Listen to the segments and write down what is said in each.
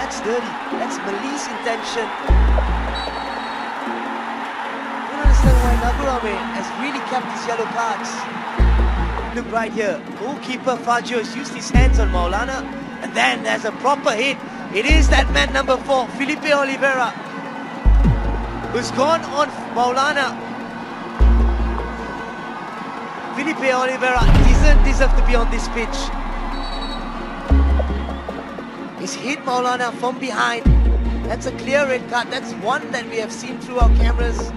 That's dirty. That's malice intention. I don't understand why Nagurame has really kept his yellow cards. Look right here. Goalkeeper Fajio has used his hands on Maulana. And then there's a proper hit. It is that man number 4, Felipe Oliveira, who's gone on Maulana. Felipe Oliveira doesn't deserve to be on this pitch. He's hit Maulana from behind. That's a clear red card. That's one that we have seen through our cameras.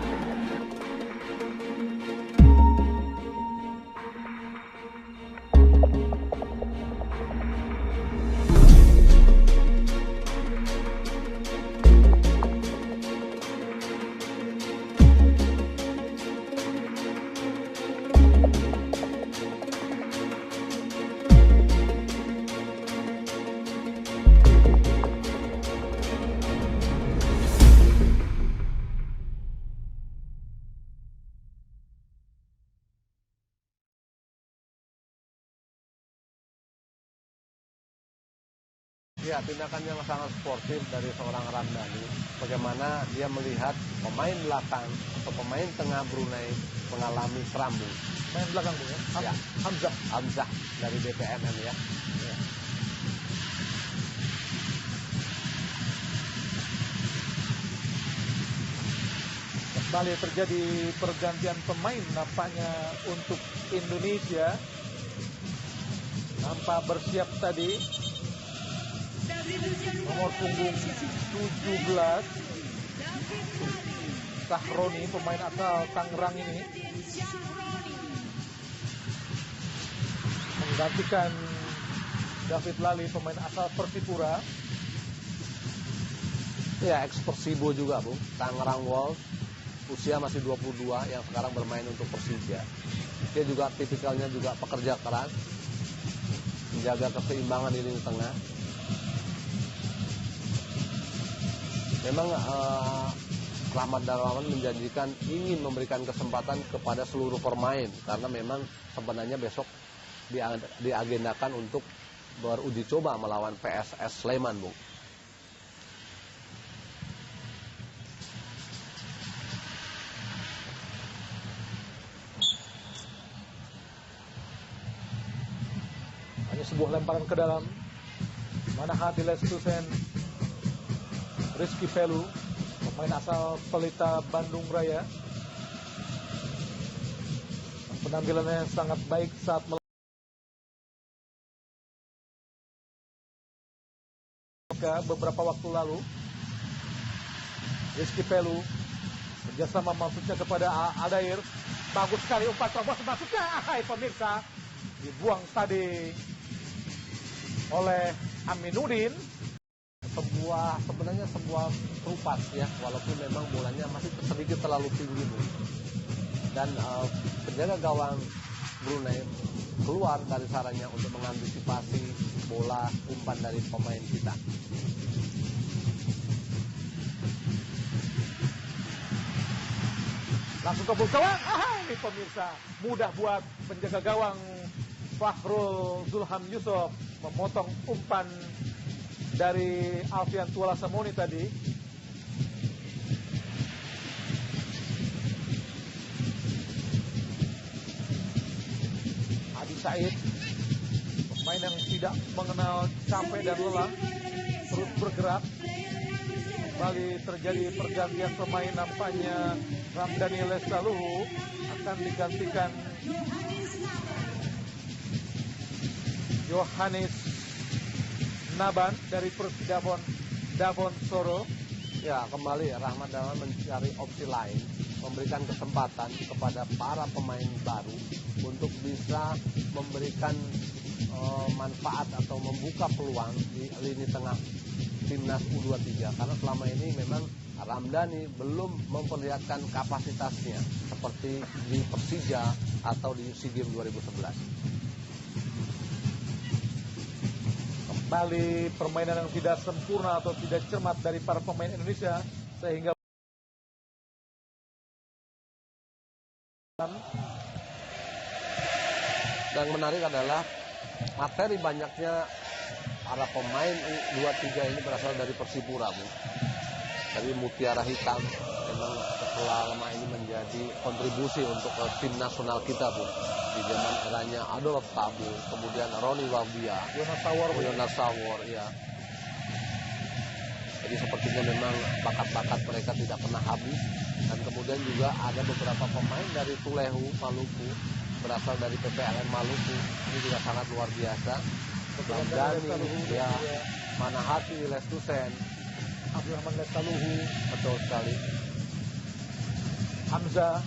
Ya, tindakan yang sangat sportif dari seorang Ramdhani. Bagaimana dia melihat pemain belakang atau pemain tengah Brunei mengalami kerambu. Pemain belakang Bu ya? Ya. Hamzah dari BPMN ya. Ya. Kembali terjadi pergantian pemain nampaknya untuk Indonesia. Nampak bersiap tadi nomor punggung 17 Sahroni, pemain asal Tangerang ini, menggantikan David Lali, pemain asal Persipura. Ya, ex-Persibo juga, Bu. Tangerang Wolves, usia masih 22, yang sekarang bermain untuk Persija. Dia juga tipikalnya juga pekerja keras, menjaga keseimbangan di lini tengah. Memang Rahmat Darmawan menjanjikan ingin memberikan kesempatan kepada seluruh pemain, karena memang sebenarnya besok diagendakan untuk beruji coba melawan PSS Sleman, Bu. Hanya sebuah lemparan ke dalam. Manahat Lestusen, Rizky Pelu, pemain asal Pelita Bandung Raya. Penampilannya sangat baik saat beberapa waktu lalu. Rizky Pelu kerjasama maksudnya kepada Adair. Bagus sekali umpan terobos maksudnya. Hai pemirsa, dibuang tadi oleh Aminuddin. Sebenarnya sebuah perupas ya, walaupun memang bolanya masih sedikit terlalu tinggi, Bu. Dan penjaga gawang Brunei keluar dari sarangnya untuk mengantisipasi bola umpan dari pemain kita. Langsung ke gawang. Hai pemirsa, mudah buat penjaga gawang Fakhrul Zulham Yusuf memotong umpan dari Alfian Tuala Samoni tadi. Adi Said, pemain yang tidak mengenal capek dan lelah, terus bergerak. Kembali terjadi pergantian pemain, nampaknya Ramdhani Lestaluhu akan digantikan Yohanes Naban dari Davon Soro. Ya, kembali Rahmat Darmawan mencari opsi lain, memberikan kesempatan kepada para pemain baru untuk bisa memberikan manfaat atau membuka peluang di lini tengah timnas U23, karena selama ini memang Ramdhani belum memperlihatkan kapasitasnya seperti di Persija atau di SEA Games 2011. Kembali permainan yang tidak sempurna atau tidak cermat dari para pemain Indonesia, sehingga dan menarik adalah materi banyaknya para pemain 23 ini berasal dari Persipura, Bu. Dari Mutiara Hitam, memang selama ini menjadi kontribusi untuk tim nasional kita, Bu. Di zaman eranya Adolf Tabu, kemudian Roni Wabia, Jonas Sawor, ya. Jadi sepertinya memang bakat-bakat mereka tidak pernah habis. Dan kemudian juga ada beberapa pemain dari Tulehu, Maluku, berasal dari PPLN Maluku. Ini juga sangat luar biasa. Dani, ya, Manahati, Lestusen, Abdurrahman Lestaluhu, betul sekali. Hamzah.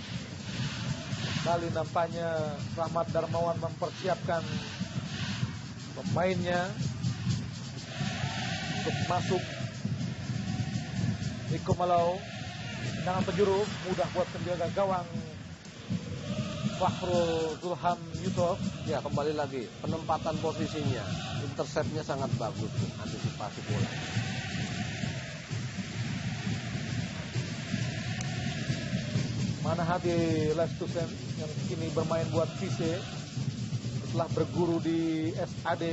Kali nampaknya Rahmat Darmawan mempersiapkan pemainnya untuk masuk. Iko Malau, tendangan penjuru mudah buat penjaga gawang Fakhrul Zulham Yusuf. Ya, kembali lagi penempatan posisinya, interceptnya sangat bagus, antisipasi bola. Manahati Lestusen yang kini bermain buat Vise setelah berguru di SAD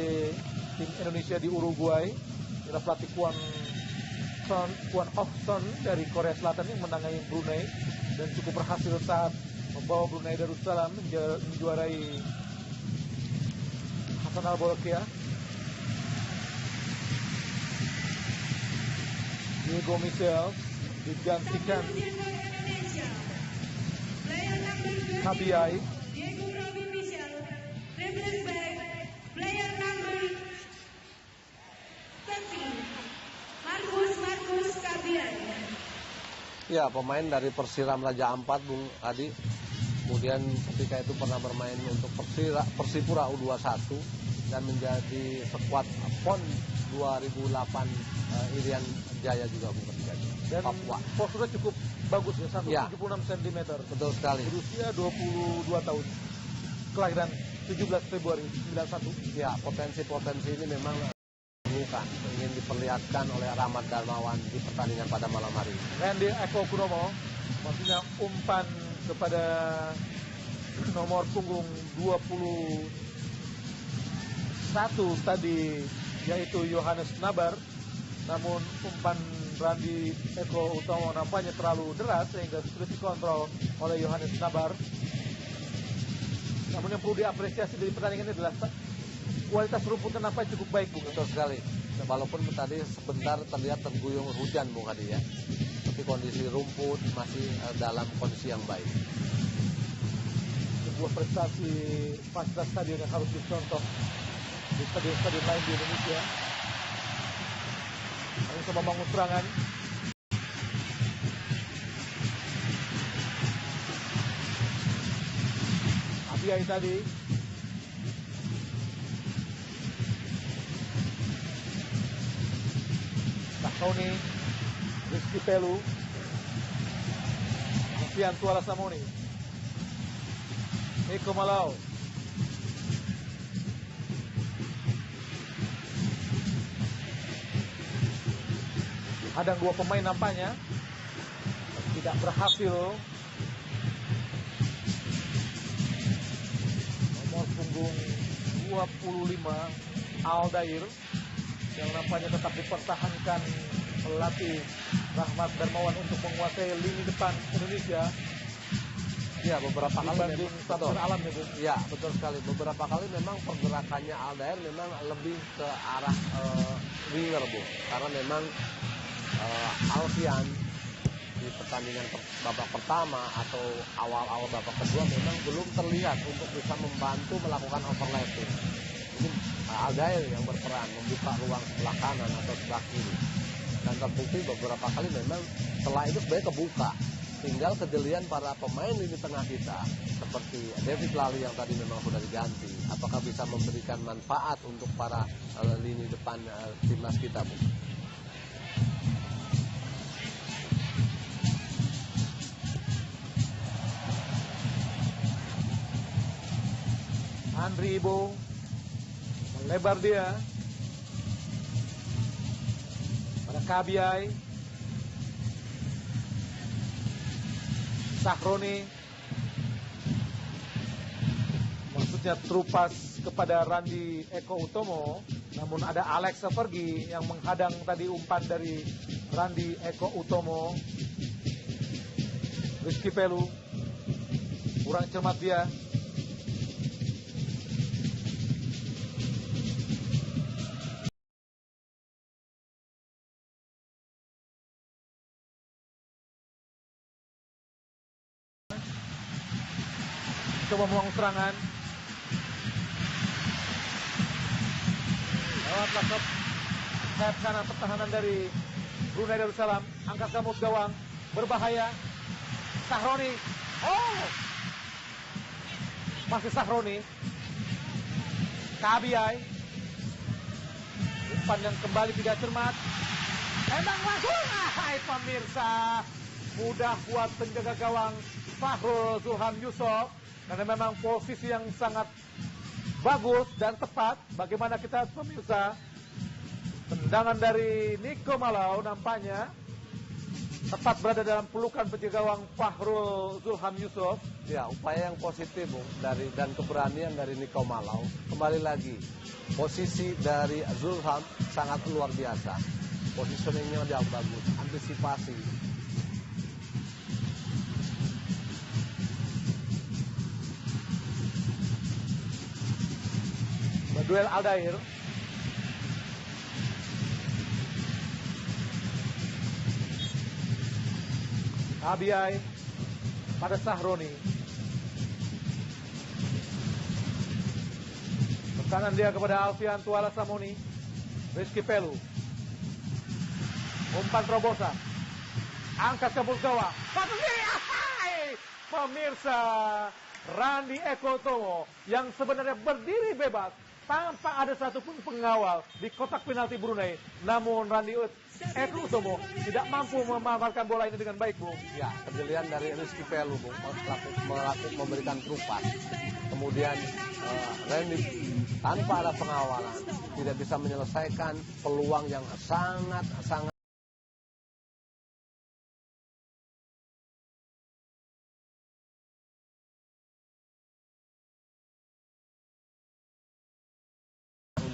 tim Indonesia di Uruguay. Adalah pelatih Kwon Ok-son dari Korea Selatan yang menangani Brunei dan cukup berhasil saat membawa Brunei Darussalam menjuarai Hasan Al-Bolkiah. Diego Michel digantikan KBI. Diego Robin Michel, replaced by player number 30, Marcus KBI. Ya, pemain dari Persiram Raja Ampat, Bung Adi. Kemudian ketika itu pernah bermain untuk Persipura U21 dan menjadi skuad PON 2008 Irian Jaya juga, Bung, ketika itu. Dan Papua. posturnya cukup bagus ya, 176 cm. Betul sekali. Berusia 22 tahun. Kelahiran 17 Februari 91. Ya, potensi-potensi ini memang ingin diperlihatkan oleh Rahmat Darmawan di pertandingan pada malam hari ini. Randy Eko Kunomo maksudnya umpan kepada nomor punggung 21 tadi, yaitu Yohanes Nabar. Namun umpan Randy Eko Utomo nampaknya terlalu deras sehingga sulit dikontrol oleh Yohanes Nabar. Namun yang perlu diapresiasi dari pertandingan ini adalah kualitas rumputnya nampaknya cukup baik, Bung. Betul sekali. Walaupun tadi sebentar terlihat terguyur hujan, Bung Adi, ya. Tapi kondisi rumput masih dalam kondisi yang baik. Sebuah prestasi fasilitas stadion yang harus dicontoh di stadion-stadion lain di Indonesia. Lalu coba membangun serangan. Abiai tadi. Tony, Rizky Pelu, Alfian Tuala Samoni, Eko Malau, ada dua pemain nampaknya tidak berhasil. Nomor punggung 25 Aldair yang nampaknya tetap dipertahankan pelatih Rahmat Darmawan untuk menguasai lini depan Indonesia. Ya, beberapa kali dibanding Samsul Alam ya, Bu. Ya, betul sekali. Beberapa kali memang pergerakannya Aldair memang lebih ke arah winger, Bu. Karena memang Alfian di pertandingan babak pertama atau awal-awal babak kedua memang belum terlihat untuk bisa membantu melakukan overlapping. Ini Aldair yang berperan membuka ruang sebelah kanan atau sebelah kiri. Dan terbukti beberapa kali memang setelah itu sebenarnya kebuka. Tinggal kejelian para pemain lini tengah kita seperti David Lali yang tadi memang sudah diganti. Apakah bisa memberikan manfaat untuk para lini depan timnas kita, Bu? Andri Ibo melebar dia pada KBI. Sahroni, maksudnya Trupas kepada Randi Eko Utomo, namun ada Alex Sapergi yang menghadang tadi umpan dari Randi Eko Utomo. Rizky Pelu kurang cermat dia. Coba membangun serangan. Lewatlah ke sayap kanan pertahanan dari Brunei Darussalam. Angkat Gamut gawang. Berbahaya. Sahroni. Oh! Masih Sahroni. Kabiai. Umpan yang kembali tidak cermat. Tendang langsung. Hai pemirsa. Mudah buat penjaga gawang Fahrul Zulham Yusuf. Karena memang posisi yang sangat bagus dan tepat. Bagaimana kita pemirsa, tendangan dari Niko Malau nampaknya tepat berada dalam pelukan penjaga gawang Fahrul Zulham Yusuf. Ya, upaya yang positif Bung, dan keberanian dari Niko Malau. Kembali lagi, posisi dari Zulham sangat luar biasa. Positioningnya dia bagus, antisipasi. Duel Aldair. Abiai pada Sahroni. Tekanan dia kepada Alfian Tuala Samoni. Rizky Pelu. Umpan terobosan. Angkat ke gawang. Pemirsa, Randi Eko Utomo yang sebenarnya berdiri bebas tanpa ada satupun pengawal di kotak penalti Brunei. Namun Randi Eko Utomo tidak mampu memanfaatkan bola ini dengan baik, Bung. Ya, kejelian dari Rizky Pelu, Bung, memberikan trupas. Kemudian Randy tanpa ada pengawalan tidak bisa menyelesaikan peluang yang sangat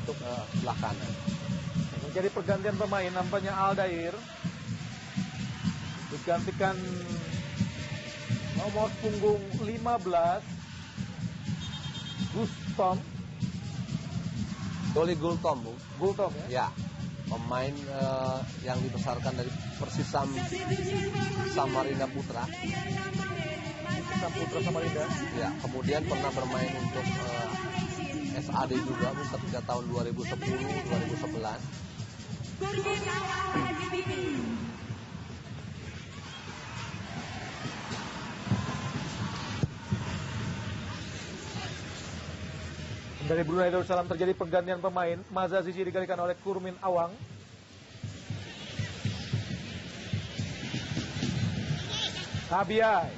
untuk sebelah kanan. Menjadi pergantian pemain, nampaknya Aldair digantikan nomor punggung 15 Gustom. Doli Gultom, Bung. Gultom ya? Ya, pemain yang dibesarkan dari Persisam Samarinda Putra. Persisam Putra Samarinda. Ya, kemudian pernah bermain untuk SAD juga, Bung, ketika tahun 2010-2011. Dari Brunei Darussalam terjadi pergantian pemain. Maza Zizi digantikan oleh Kurmin Awang. Kabiai.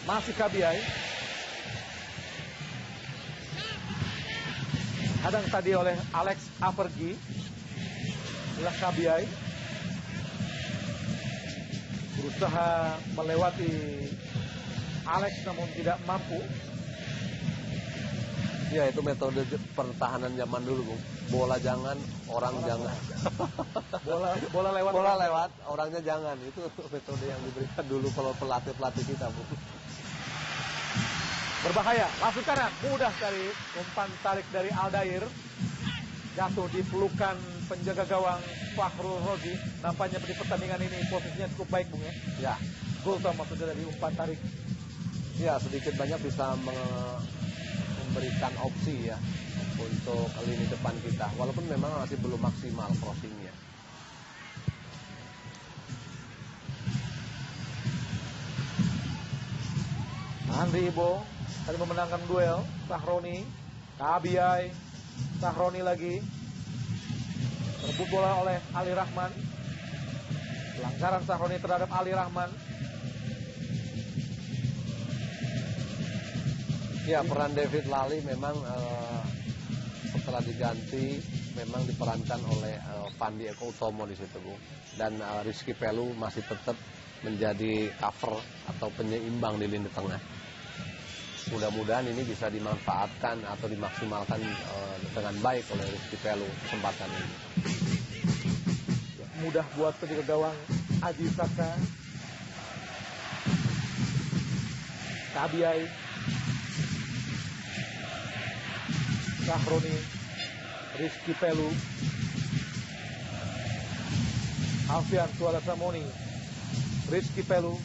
Masih Kabiai. Hadang tadi oleh Alex Apergi. Inilah Kabiai. Berusaha melewati Alex namun tidak mampu. Ya, itu metode pertahanan zaman dulu, Bung. Bola jangan, orang jangan. Bola lewat. Bola lewat, orangnya jangan. Itu metode yang diberikan dulu kalau pelatih-pelatih kita, Bung. Berbahaya, masuk kanan, mudah sekali umpan tarik dari Aldair. Jatuh di pelukan penjaga gawang Fahrul Rozi. Nampaknya di pertandingan ini posisinya cukup baik, Bung ya. Ya, Gultom maksudnya dari umpan tarik. ya sedikit banyak bisa memberikan opsi ya untuk lini depan kita. Walaupun memang masih belum maksimal crossingnya. Andri Ibo tadi memenangkan duel. Sahroni, Kabiai, Sahroni lagi. Rebut bola oleh Ali Rahman. Pelanggaran Sahroni terhadap Ali Rahman. Ya, peran David Lali memang setelah diganti memang diperankan oleh Fandi Eko Utomo di situ, Bu. Dan Rizky Pelu masih tetap menjadi cover atau penyeimbang di lini tengah. Mudah-mudahan ini bisa dimanfaatkan atau dimaksimalkan dengan baik oleh Rizky Pelu kesempatan ini. Mudah buat penjaga gawang Aji Saka. Kabiai. Sahroni. Rizky Pelu. Alfian Tualasamoni. Rizky Pelu.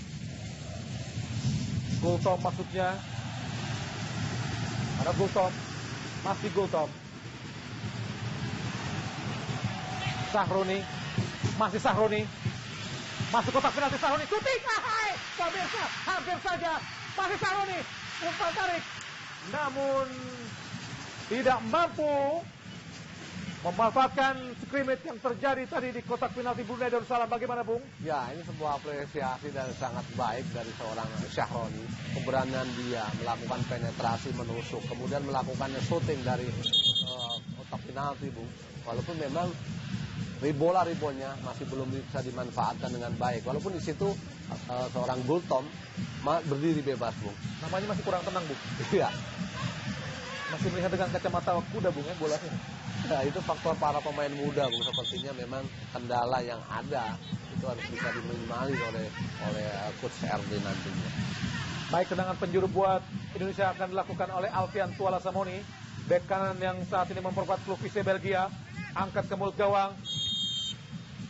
Gultom maksudnya. Ada Gultom. Masih Gultom. Sahroni. Masih Sahroni. Masuk kotak penalti Sahroni. Shooting. Hai. Pemirsa, hampir saja. Masih Sahroni. Umpan tarik. Namun tidak mampu memanfaatkan scrimmage yang terjadi tadi di kotak penalti Brunei Darussalam. Bagaimana, Bung? Ya, ini sebuah apresiasi dan sangat baik dari seorang Sahroni. Keberanian dia melakukan penetrasi, menusuk, kemudian melakukan shooting dari kotak penalti, Bung. Walaupun memang bola-ribonya masih belum bisa dimanfaatkan dengan baik. Walaupun di situ seorang Gultom berdiri bebas, Bung. Namanya masih kurang tenang, Bung. Iya. Masih melihat dengan kacamata kuda, Bung, ya, bolanya. Nah, itu faktor para pemain muda, Bung. Sepertinya memang kendala yang ada itu harus bisa diminimali oleh Coach RD nantinya. Baik, tendangan penjuru buat Indonesia akan dilakukan oleh Alfian Tualasamoni. Bek kanan yang saat ini memperkuat klub VC Belgia. Angkat ke mulut gawang.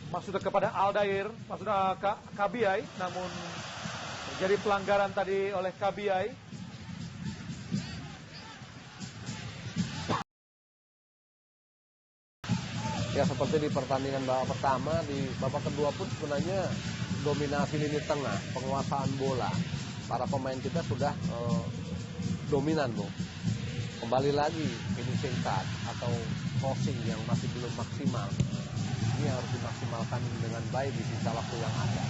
Maksudnya kepada Aldair. Maksudnya Kabiai. Namun terjadi pelanggaran tadi oleh Kabiai. Ya, seperti di pertandingan babak pertama, di babak kedua pun sebenarnya dominasi lini tengah, penguasaan bola. Para pemain kita sudah dominan, Bung. Kembali lagi finishing touch atau crossing yang masih belum maksimal. Ini harus dimaksimalkan dengan baik di sisa waktu yang ada.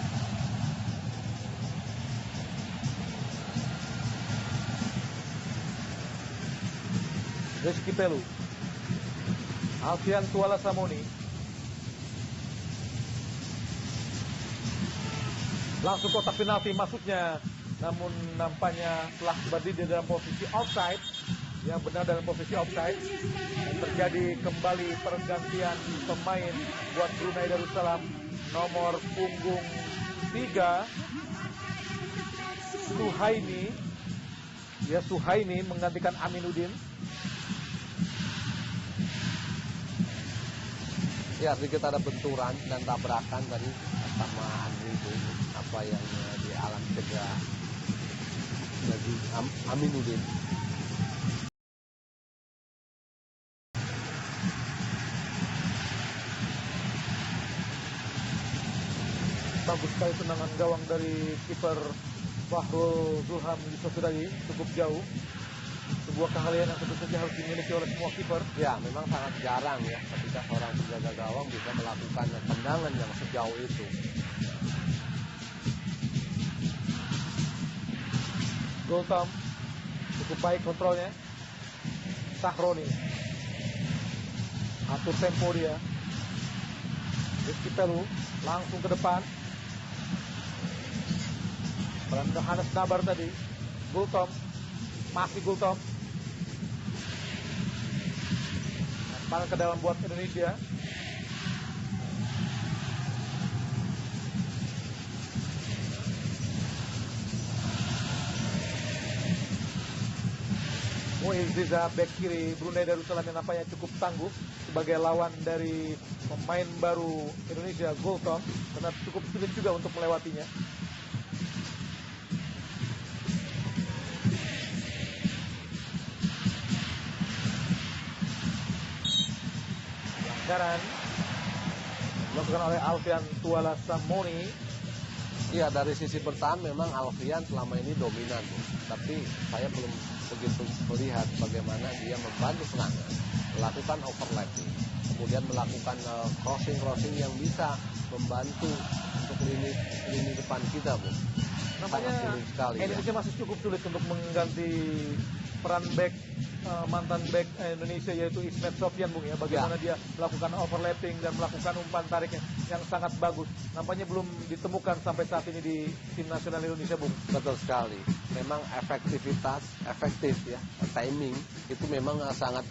Rizky Pelu. Alfian Tualasamoni. Langsung kotak penalti masuknya. Namun nampaknya telah berdiri dalam posisi offside. Yang benar dalam posisi offside. Terjadi kembali pergantian pemain buat Brunei Darussalam. Nomor punggung 3 Suhaimi. Ya, Suhaimi menggantikan Aminuddin. Ya, sedikit ada benturan dan tabrakan tadi sama Andri itu, apa yang dialami cedera dari Aminuddin. Bagus sekali tendangan gawang dari kiper Fahrul Zulham Yusuf tadi, cukup jauh. Sebuah keahlian yang tentu saja harus dimiliki oleh semua kiper. Ya, memang sangat jarang ya ketika seorang penjaga gawang bisa melakukan tendangan yang sejauh itu. Gultom cukup baik kontrolnya. Sahroni atur tempo dia. Rizky Pelu langsung ke depan. Beranda Hannes Nabar tadi. Gultom. Masih Gultom. Panel ke dalam buat Indonesia. Muiz Ziza, bek kiri Brunei Darussalam yang nampaknya cukup tangguh sebagai lawan dari pemain baru Indonesia, Gultom, karena cukup sulit juga untuk melewatinya. Pelanggaran dilakukan oleh Alfian Tualasamoni. Iya, dari sisi bertahan memang Alfian selama ini dominan, tapi saya belum begitu melihat bagaimana dia membantu serangan, melakukan overlapping, kemudian melakukan crossing yang bisa membantu untuk lini depan kita, Bu. Nampaknya Sangat sulit sekali, Indonesia masih cukup sulit untuk mengganti peran back mantan back Indonesia yaitu Ismet Sofyan, Bung, ya. Bagaimana dia melakukan overlapping dan melakukan umpan tarik yang sangat bagus. Nampaknya belum ditemukan sampai saat ini di tim nasional Indonesia, Bung. Betul sekali. Memang efektif ya, timing itu memang sangat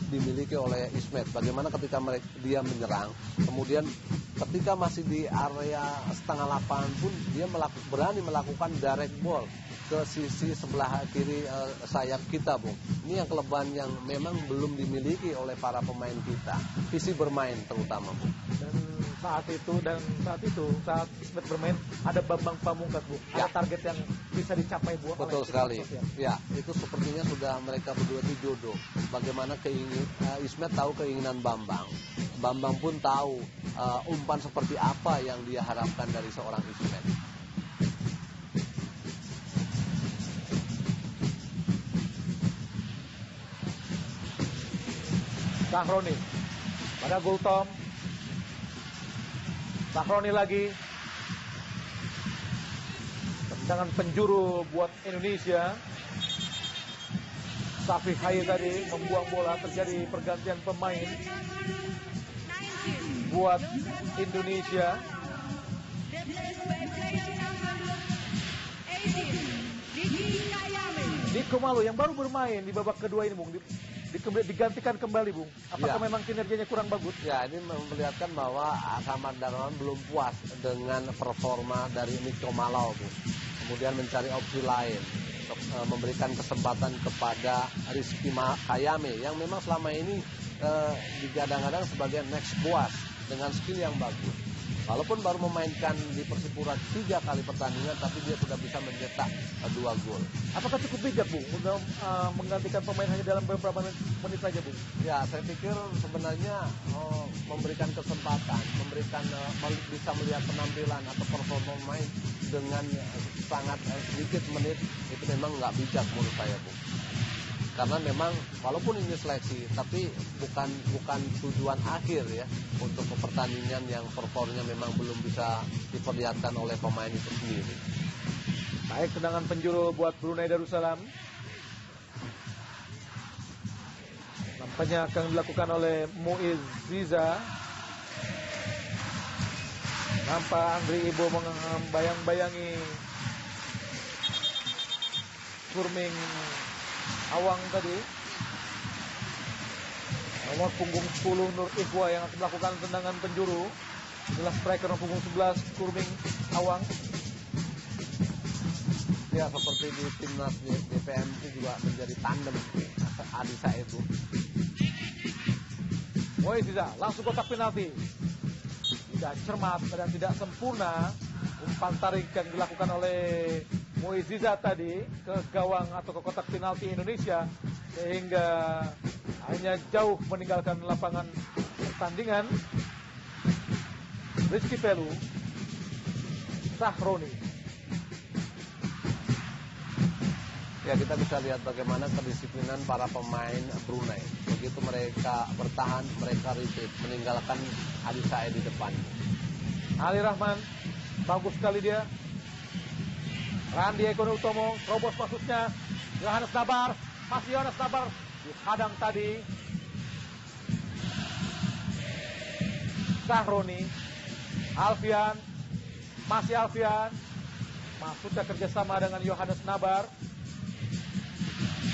dimiliki oleh Ismet. Bagaimana ketika dia menyerang, kemudian ketika masih di area setengah lapangan pun dia berani melakukan direct ball ke sisi sebelah kiri sayap kita, Bung. Ini yang kelebihan yang memang belum dimiliki oleh para pemain kita. Visi bermain terutama, Bung. Dan saat Ismet bermain ada Bambang Pamungkas, Bung. Ya. Ada target yang bisa dicapai, Bung. Betul sekali. Ya, itu sepertinya sudah mereka berdua itu jodoh. Bagaimana Ismet tahu keinginan Bambang. Bambang pun tahu umpan seperti apa yang dia harapkan dari seorang Ismet. Sahroni pada Gultom. Sahroni lagi. Tendangan penjuru buat Indonesia. Safi Hai tadi membuang bola, terjadi pergantian pemain buat Indonesia. Niko Malo yang baru bermain di babak kedua ini, Bung, digantikan kembali, Bung. Apakah memang kinerjanya kurang bagus? Ya, ini memperlihatkan bahwa Ahmad Darmawan belum puas dengan performa dari Niko Malo, Bung. Kemudian mencari opsi lain untuk memberikan kesempatan kepada Rizky Kayame yang memang selama ini digadang-gadang sebagai next boss dengan skill yang bagus. Walaupun baru memainkan di Persipura 3 kali pertandingan, tapi dia sudah bisa mencetak 2 gol. Apakah cukup bijak, Bung, untuk menggantikan pemain hanya dalam beberapa menit saja, Bung? Ya, saya pikir sebenarnya memberikan kesempatan, bisa melihat penampilan atau performa pemain dengan sangat sedikit menit, itu memang nggak bijak menurut saya, Bung. Karena memang walaupun ini seleksi, tapi bukan tujuan akhir ya untuk pertandingan yang performanya memang belum bisa diperlihatkan oleh pemain itu sendiri. Baik, tendangan penjuru buat Brunei Darussalam. Nampaknya akan dilakukan oleh Muiz Ziza. Nampak Andri Ibo membayang-bayangi Kurming Awang tadi. Nomor punggung 10 Nur Ikhwa yang akan melakukan tendangan penjuru. Adalah striker nomor punggung 11 Kurming Awang. Ya, seperti di timnas DPM itu juga menjadi tandem Adisa itu. Muiz Ziza langsung kotak penalti. Tidak cermat dan tidak sempurna umpan tarik yang dilakukan oleh Muiz Ziza tadi ke gawang atau ke kotak penalti Indonesia, sehingga hanya jauh meninggalkan lapangan pertandingan. Rizky Pelu, Sahroni. Ya, kita bisa lihat bagaimana kedisiplinan para pemain Brunei. Begitu mereka bertahan, mereka retreat, meninggalkan Adi Saed di depan. Ali Rahman, bagus sekali dia. Randi Ekono Utomo, terobos masuknya. Yohanes Nabar, masih Yohanes Nabar dihadang tadi. Sahroni, Alfian, masih Alfian. Masuknya kerjasama dengan Yohanes Nabar.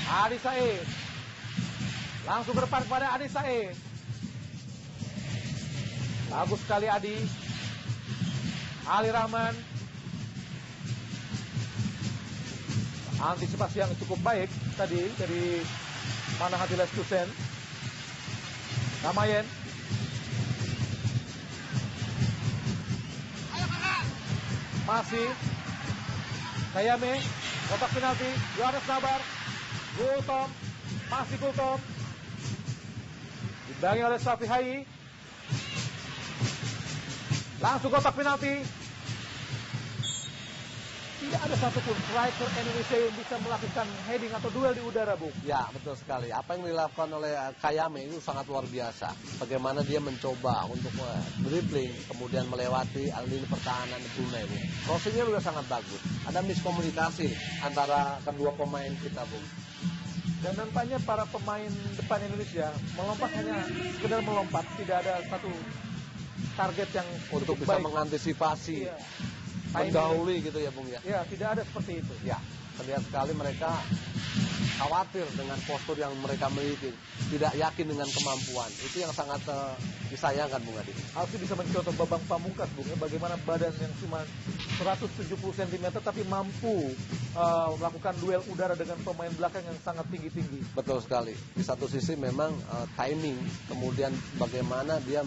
Adi Said, langsung ke depan kepada Adi Said. Bagus sekali Adi. Ali Rahman. Antisipasi yang cukup baik tadi dari Manahati Lestusen. Namayen. Masih Kayame, kotak penalti, Yohanes Nabar. Gultom, masih Gultom. Dibangi oleh Safi Hai. Langsung kotak penalti. Tidak ada satupun striker Indonesia yang bisa melakukan heading atau duel di udara, Bung. Ya, betul sekali. Apa yang dilakukan oleh Kayame itu sangat luar biasa. Bagaimana dia mencoba untuk dribbling, kemudian melewati lini pertahanan Brunei ini. Crossingnya juga sangat bagus. Ada miskomunikasi antara kedua pemain kita, Bung. Dan nampaknya para pemain depan Indonesia melompat hanya sekedar melompat, tidak ada satu target yang Untuk cukup bisa baik. mengantisipasi, Iya. mendahului gitu ya Bung ya. Ya, tidak ada seperti itu. Ya, terlihat sekali mereka khawatir dengan postur yang mereka miliki, tidak yakin dengan kemampuan. Itu yang sangat disayangkan Bung Adi. Harusnya bisa mencontoh Babang Pamungkas, Bung, ya, bagaimana badan yang cuma 170 cm tapi mampu melakukan duel udara dengan pemain belakang yang sangat tinggi-tinggi. Betul sekali. Di satu sisi memang timing, kemudian bagaimana dia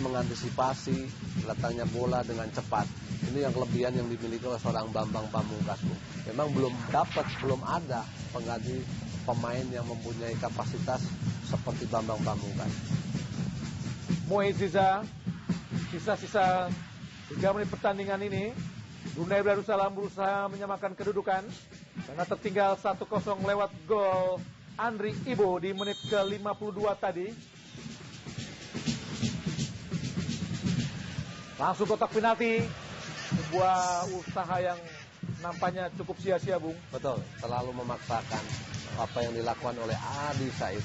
mengantisipasi datangnya bola dengan cepat. Ini yang kelebihan yang dimiliki oleh seorang Bambang Pamungkas, Bung. Memang belum ada pengganti pemain yang mempunyai kapasitas seperti Bambang Pamungkas. Moeziza, sisa-sisa 3 menit pertandingan ini, Brunei Darussalam berusaha menyamakan kedudukan karena tertinggal 1-0 lewat gol Andri Ibo di menit ke-52 tadi. Langsung kotak penalti, sebuah usaha yang nampaknya cukup sia-sia, Bung. Betul, terlalu memaksakan apa yang dilakukan oleh Adi Said.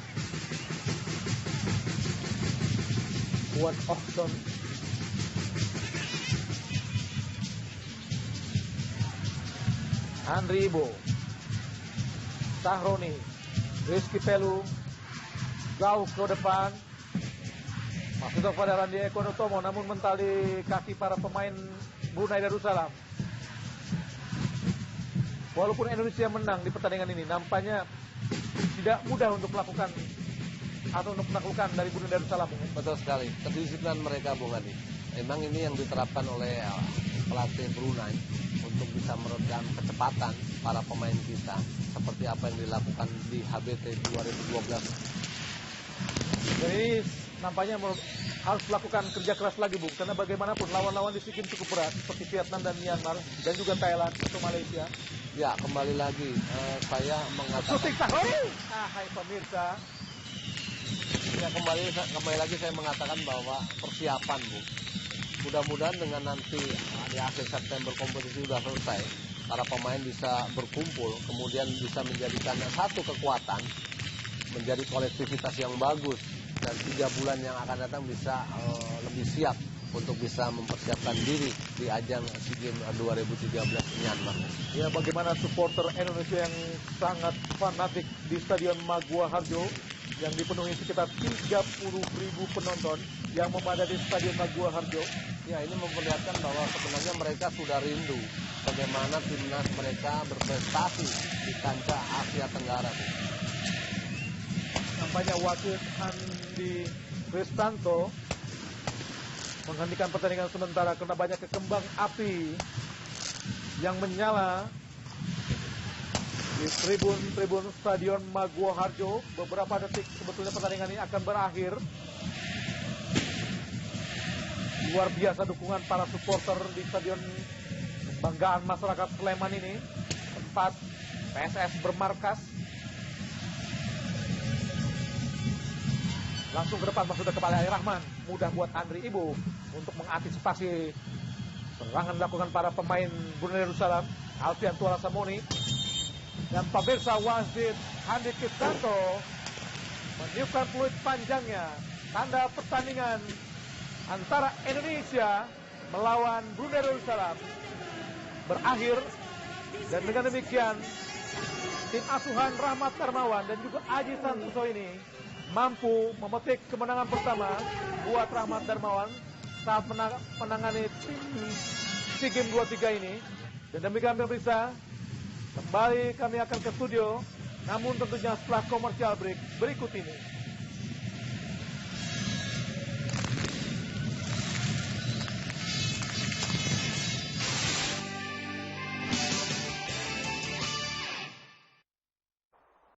Buat Oxton. Andri Ibo, Sahroni, Rizky Pelu, jauh ke depan. Masuk kepada Randi Eko Nutomo, namun mentali kaki para pemain Brunei Darussalam. Walaupun Indonesia menang di pertandingan ini, nampaknya tidak mudah untuk melakukan atau untuk menaklukkan dari Brunei Darussalam. Betul sekali, kedisiplinan mereka Bung Adi. Memang ini yang diterapkan oleh pelatih Brunei untuk bisa meredam kecepatan para pemain kita, seperti apa yang dilakukan di HBT 2012. Dan ini nampaknya harus melakukan kerja keras lagi, Bung, karena bagaimanapun lawan-lawan di SEA Games cukup berat seperti Vietnam dan Myanmar dan juga Thailand atau Malaysia. Ya, kembali lagi saya mengatakan Shooting Sahroni. Hai pemirsa. ya kembali lagi saya mengatakan bahwa persiapan Bung. Mudah-mudahan dengan nanti di akhir September kompetisi sudah selesai, para pemain bisa berkumpul, kemudian bisa menjadikan satu kekuatan, menjadi kolektivitas yang bagus, dan 3 bulan yang akan datang bisa lebih siap untuk bisa mempersiapkan diri di ajang SEA Games 2013 Myanmar. Ya, bagaimana supporter Indonesia yang sangat fanatik di Stadion Magua Harjo yang dipenuhi sekitar 30.000 penonton yang memadati Stadion Magua Harjo. Ya, ini memperlihatkan bahwa sebenarnya mereka sudah rindu bagaimana timnas mereka berprestasi di kancah Asia Tenggara. Nampaknya wasit Andi Kristanto menghentikan pertandingan sementara karena banyak kembang api yang menyala di tribun Stadion Magua Harjo. Beberapa detik sebetulnya pertandingan ini akan berakhir. Luar biasa dukungan para supporter di Stadion Kebanggaan Masyarakat Sleman ini, tempat PSS bermarkas. Langsung ke depan masuk ke kepala Rahman. Mudah buat Andri Ibo untuk mengantisipasi serangan dilakukan para pemain Brunei Darussalam. Alfian Tuala Samoni dan pemirsa wasit Andi Kristanto meniupkan peluit panjangnya. Tanda pertandingan antara Indonesia melawan Brunei Darussalam berakhir. Dan dengan demikian tim asuhan Rahmat Darmawan dan juga Aji Santoso ini mampu memetik kemenangan pertama buat Rahmat Darmawan saat menangani tim SEA Games 23 ini. Dan demikian pemirsa, kembali kami akan ke studio, namun tentunya setelah commercial break berikut ini.